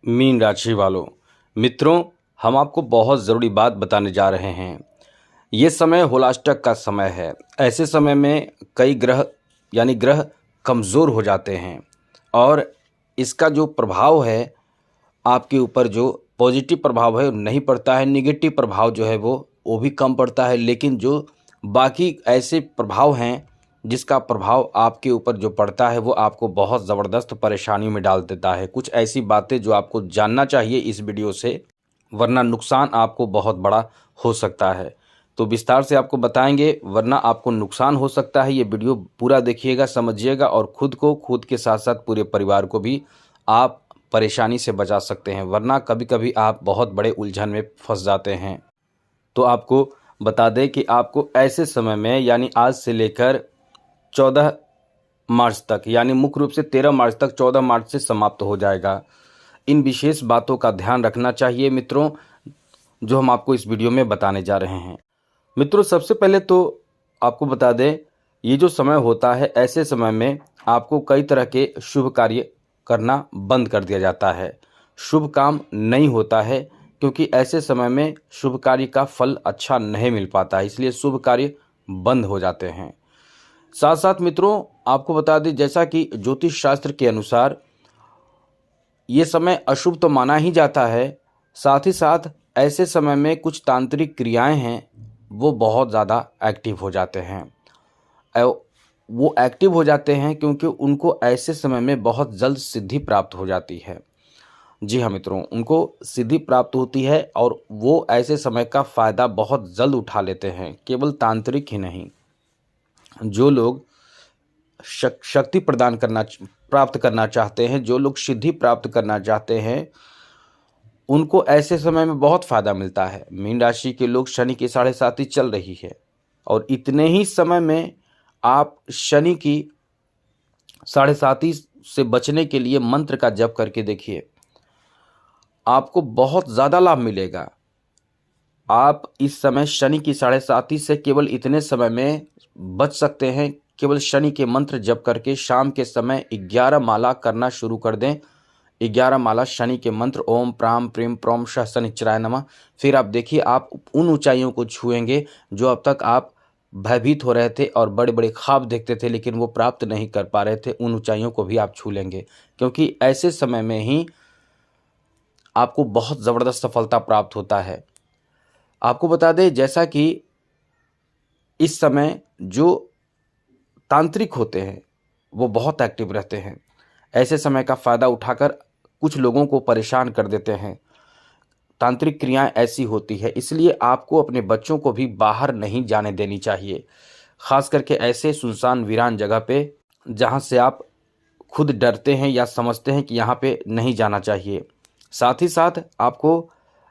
Mean राशि वालों, मित्रों, हम आपको बहुत ज़रूरी बात बताने जा रहे हैं। ये समय होलाष्टक का समय है। ऐसे समय में कई ग्रह कमज़ोर हो जाते हैं और इसका जो प्रभाव है आपके ऊपर, जो पॉजिटिव प्रभाव है वो नहीं पड़ता है, नेगेटिव प्रभाव जो है वो भी कम पड़ता है। लेकिन जो बाकी ऐसे प्रभाव हैं जिसका प्रभाव आपके ऊपर जो पड़ता है वो आपको बहुत ज़बरदस्त परेशानी में डाल देता है। कुछ ऐसी बातें जो आपको जानना चाहिए इस वीडियो से, वरना नुकसान आपको बहुत बड़ा हो सकता है। तो विस्तार से आपको बताएंगे, वरना आपको नुकसान हो सकता है। ये वीडियो पूरा देखिएगा, समझिएगा और खुद के साथ साथ पूरे परिवार को भी आप परेशानी से बचा सकते हैं, वरना कभी कभी आप बहुत बड़े उलझन में फंस जाते हैं। तो आपको बता दें कि आपको ऐसे समय में, यानी आज से लेकर 14 मार्च तक, यानी मुख्य रूप से 13 मार्च तक, 14 मार्च से समाप्त हो जाएगा। इन विशेष बातों का ध्यान रखना चाहिए मित्रों, जो हम आपको इस वीडियो में बताने जा रहे हैं। मित्रों, सबसे पहले तो आपको बता दें, ये जो समय होता है, ऐसे समय में आपको कई तरह के शुभ कार्य करना बंद कर दिया जाता है। शुभ काम नहीं होता है, क्योंकि ऐसे समय में शुभ कार्य का फल अच्छा नहीं मिल पाता है, इसलिए शुभ कार्य बंद हो जाते हैं। साथ साथ मित्रों, आपको बता दें, जैसा कि ज्योतिष शास्त्र के अनुसार ये समय अशुभ तो माना ही जाता है, साथ ही साथ ऐसे समय में कुछ तांत्रिक क्रियाएं हैं वो बहुत ज़्यादा एक्टिव हो जाते हैं। वो एक्टिव हो जाते हैं क्योंकि उनको ऐसे समय में बहुत जल्द सिद्धि प्राप्त हो जाती है। जी हाँ मित्रों, उनको सिद्धि प्राप्त होती है और वो ऐसे समय का फ़ायदा बहुत जल्द उठा लेते हैं। केवल तांत्रिक ही नहीं, जो लोग शक्ति प्राप्त करना चाहते हैं, जो लोग सिद्धि प्राप्त करना चाहते हैं, उनको ऐसे समय में बहुत फ़ायदा मिलता है। मीन राशि के लोग, शनि की 7.5 चल रही है और इतने ही समय में आप शनि की 7.5 से बचने के लिए मंत्र का जप करके देखिए, आपको बहुत ज़्यादा लाभ मिलेगा। आप इस समय शनि की 7.5 से केवल इतने समय में बच सकते हैं। केवल शनि के मंत्र जप करके शाम के समय 11 माला करना शुरू कर दें। 11 माला शनि के मंत्र, ओम प्राम प्रीम प्रोम श शनिश्चराय नमः। फिर आप देखिए, आप उन ऊंचाइयों को छुएंगे जो अब तक आप भयभीत हो रहे थे और बड़े बड़े ख्वाब देखते थे लेकिन वो प्राप्त नहीं कर पा रहे थे। उन ऊंचाइयों को भी आप छू लेंगे, क्योंकि ऐसे समय में ही आपको बहुत ज़बरदस्त सफलता प्राप्त होता है। आपको बता दें, जैसा कि इस समय जो तांत्रिक होते हैं वो बहुत एक्टिव रहते हैं। ऐसे समय का फ़ायदा उठाकर कुछ लोगों को परेशान कर देते हैं। तांत्रिक क्रियाएं ऐसी होती है, इसलिए आपको अपने बच्चों को भी बाहर नहीं जाने देनी चाहिए, ख़ास करके ऐसे सुनसान वीरान जगह पे जहां से आप खुद डरते हैं या समझते हैं कि यहाँ पे नहीं जाना चाहिए। साथ ही साथ आपको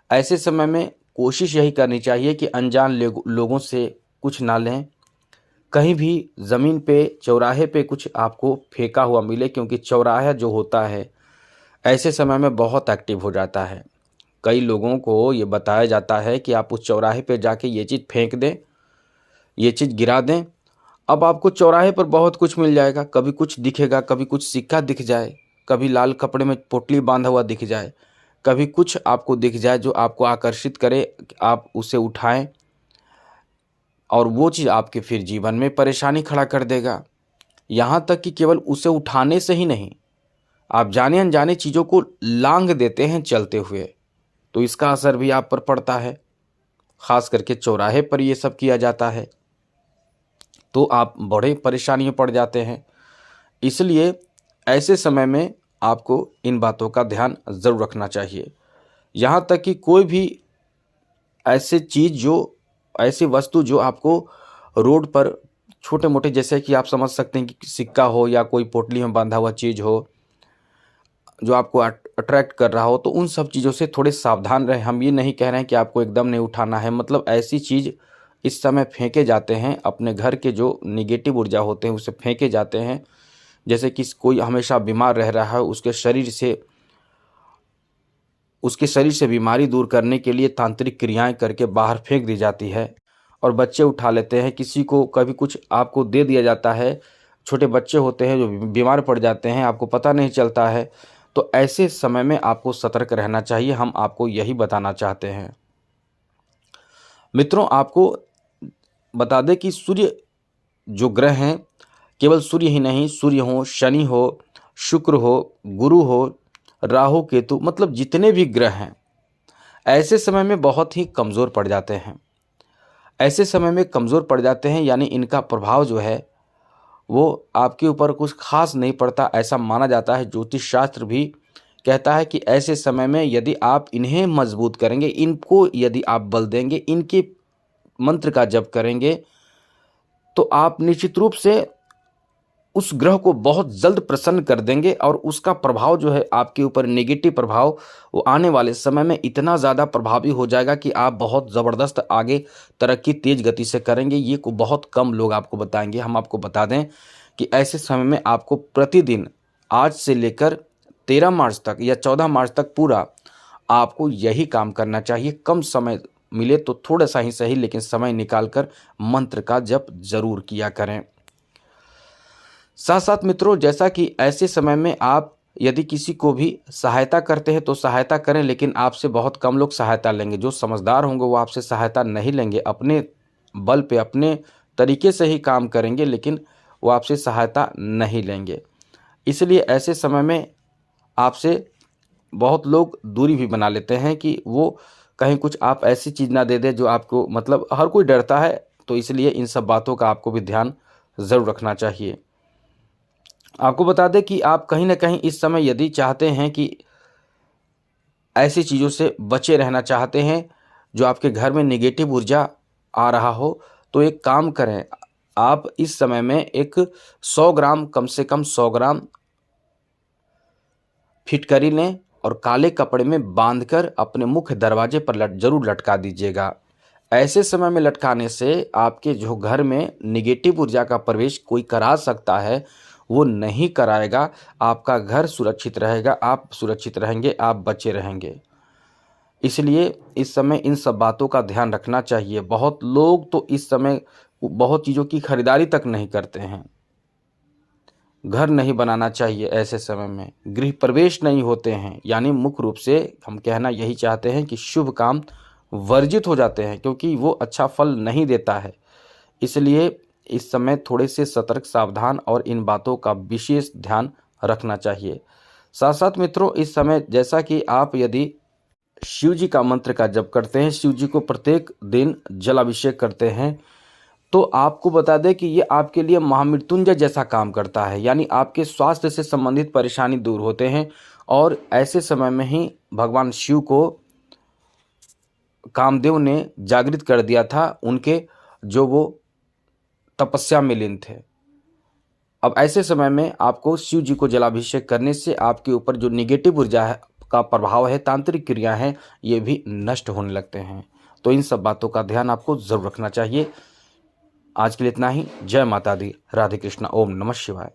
ऐसे समय में कोशिश यही करनी चाहिए कि अनजान लोगों से कुछ ना लें। कहीं भी ज़मीन पे, चौराहे पे कुछ आपको फेंका हुआ मिले, क्योंकि चौराहा जो होता है ऐसे समय में बहुत एक्टिव हो जाता है। कई लोगों को ये बताया जाता है कि आप उस चौराहे पे जाके ये चीज़ फेंक दें, ये चीज़ गिरा दें। अब आपको चौराहे पर बहुत कुछ मिल जाएगा, कभी कुछ दिखेगा, कभी कुछ सिक्का दिख जाए, कभी लाल कपड़े में पोटली बांधा हुआ दिख जाए, कभी कुछ आपको दिख जाए जो आपको आकर्षित करे, आप उसे उठाएं और वो चीज़ आपके फिर जीवन में परेशानी खड़ा कर देगा। यहाँ तक कि केवल उसे उठाने से ही नहीं, आप जाने अनजाने चीज़ों को लांघ देते हैं चलते हुए, तो इसका असर भी आप पर पड़ता है। ख़ास करके चौराहे पर ये सब किया जाता है तो आप बड़े परेशानी में पड़ जाते हैं। इसलिए ऐसे समय में आपको इन बातों का ध्यान ज़रूर रखना चाहिए। यहाँ तक कि कोई भी ऐसी चीज़, जो ऐसी वस्तु जो आपको रोड पर छोटे मोटे, जैसे कि आप समझ सकते हैं कि सिक्का हो या कोई पोटली में बांधा हुआ चीज़ हो जो आपको अट्रैक्ट कर रहा हो, तो उन सब चीज़ों से थोड़े सावधान रहें। हम ये नहीं कह रहे हैं कि आपको एकदम नहीं उठाना है, मतलब ऐसी चीज़ इस समय फेंके जाते हैं, अपने घर के जो निगेटिव ऊर्जा होते हैं उसे फेंके जाते हैं। जैसे कि कोई हमेशा बीमार रह रहा है, उसके शरीर से बीमारी दूर करने के लिए तांत्रिक क्रियाएं करके बाहर फेंक दी जाती है और बच्चे उठा लेते हैं। किसी को कभी कुछ आपको दे दिया जाता है, छोटे बच्चे होते हैं जो बीमार पड़ जाते हैं, आपको पता नहीं चलता है, तो ऐसे समय में आपको सतर्क रहना चाहिए, हम आपको यही बताना चाहते हैं। मित्रों, आपको बता दें कि सूर्य जो ग्रह हैं, केवल सूर्य ही नहीं, सूर्य हो, शनि हो, शुक्र हो, गुरु हो, राहु केतु, मतलब जितने भी ग्रह हैं ऐसे समय में बहुत ही कमज़ोर पड़ जाते हैं। ऐसे समय में कमज़ोर पड़ जाते हैं यानी इनका प्रभाव जो है वो आपके ऊपर कुछ खास नहीं पड़ता, ऐसा माना जाता है। ज्योतिष शास्त्र भी कहता है कि ऐसे समय में यदि आप इन्हें मजबूत करेंगे, इनको यदि आप बल देंगे, इनके मंत्र का जप करेंगे, तो आप निश्चित रूप से उस ग्रह को बहुत जल्द प्रसन्न कर देंगे और उसका प्रभाव जो है आपके ऊपर, नेगेटिव प्रभाव, वो आने वाले समय में इतना ज़्यादा प्रभावी हो जाएगा कि आप बहुत ज़बरदस्त आगे तरक्की तेज़ गति से करेंगे। ये को बहुत कम लोग आपको बताएंगे। हम आपको बता दें कि ऐसे समय में आपको प्रतिदिन आज से लेकर 13 मार्च तक या 14 मार्च तक पूरा आपको यही काम करना चाहिए। कम समय मिले तो थोड़ा सा ही सही, लेकिन समय निकाल कर मंत्र का जप जरूर किया करें। साथ साथ मित्रों, जैसा कि ऐसे समय में आप यदि किसी को भी सहायता करते हैं तो सहायता करें, लेकिन आपसे बहुत कम लोग सहायता लेंगे। जो समझदार होंगे वो आपसे सहायता नहीं लेंगे, अपने बल पे अपने तरीके से ही काम करेंगे, लेकिन वो आपसे सहायता नहीं लेंगे। इसलिए ऐसे समय में आपसे बहुत लोग दूरी भी बना लेते हैं कि वो कहीं कुछ आप ऐसी चीज़ ना दे दें जो आपको, मतलब हर कोई डरता है, तो इसलिए इन सब बातों का आपको भी ध्यान ज़रूर रखना चाहिए। आपको बता दें कि आप कहीं ना कहीं इस समय यदि चाहते हैं कि ऐसी चीज़ों से बचे रहना चाहते हैं जो आपके घर में नेगेटिव ऊर्जा आ रहा हो, तो एक काम करें, आप इस समय में एक 100 ग्राम, कम से कम 100 ग्राम फिटकरी लें और काले कपड़े में बांधकर अपने मुख्य दरवाजे पर जरूर लटका दीजिएगा। ऐसे समय में लटकाने से आपके जो घर में नेगेटिव ऊर्जा का प्रवेश कोई करा सकता है वो नहीं कराएगा। आपका घर सुरक्षित रहेगा, आप सुरक्षित रहेंगे, आप बचे रहेंगे। इसलिए इस समय इन सब बातों का ध्यान रखना चाहिए। बहुत लोग तो इस समय बहुत चीज़ों की खरीदारी तक नहीं करते हैं। घर नहीं बनाना चाहिए ऐसे समय में, गृह प्रवेश नहीं होते हैं, यानी मुख्य रूप से हम कहना यही चाहते हैं कि शुभ काम वर्जित हो जाते हैं, क्योंकि वो अच्छा फल नहीं देता है। इसलिए इस समय थोड़े से सतर्क, सावधान और इन बातों का विशेष ध्यान रखना चाहिए। साथ साथ मित्रों, इस समय जैसा कि आप यदि शिव जी का मंत्र का जप करते हैं, शिव जी को प्रत्येक दिन जलाभिषेक करते हैं, तो आपको बता दें कि ये आपके लिए महामृत्युंजय जैसा काम करता है, यानी आपके स्वास्थ्य से संबंधित परेशानी दूर होते हैं। और ऐसे समय में ही भगवान शिव को कामदेव ने जागृत कर दिया था, उनके जो वो तपस्या में लीन थे। अब ऐसे समय में आपको शिव जी को जलाभिषेक करने से आपके ऊपर जो निगेटिव ऊर्जा है का प्रभाव है, तांत्रिक क्रिया है, ये भी नष्ट होने लगते हैं। तो इन सब बातों का ध्यान आपको जरूर रखना चाहिए। आज के लिए इतना ही। जय माता दी, राधे कृष्णा, ओम नमः शिवाय।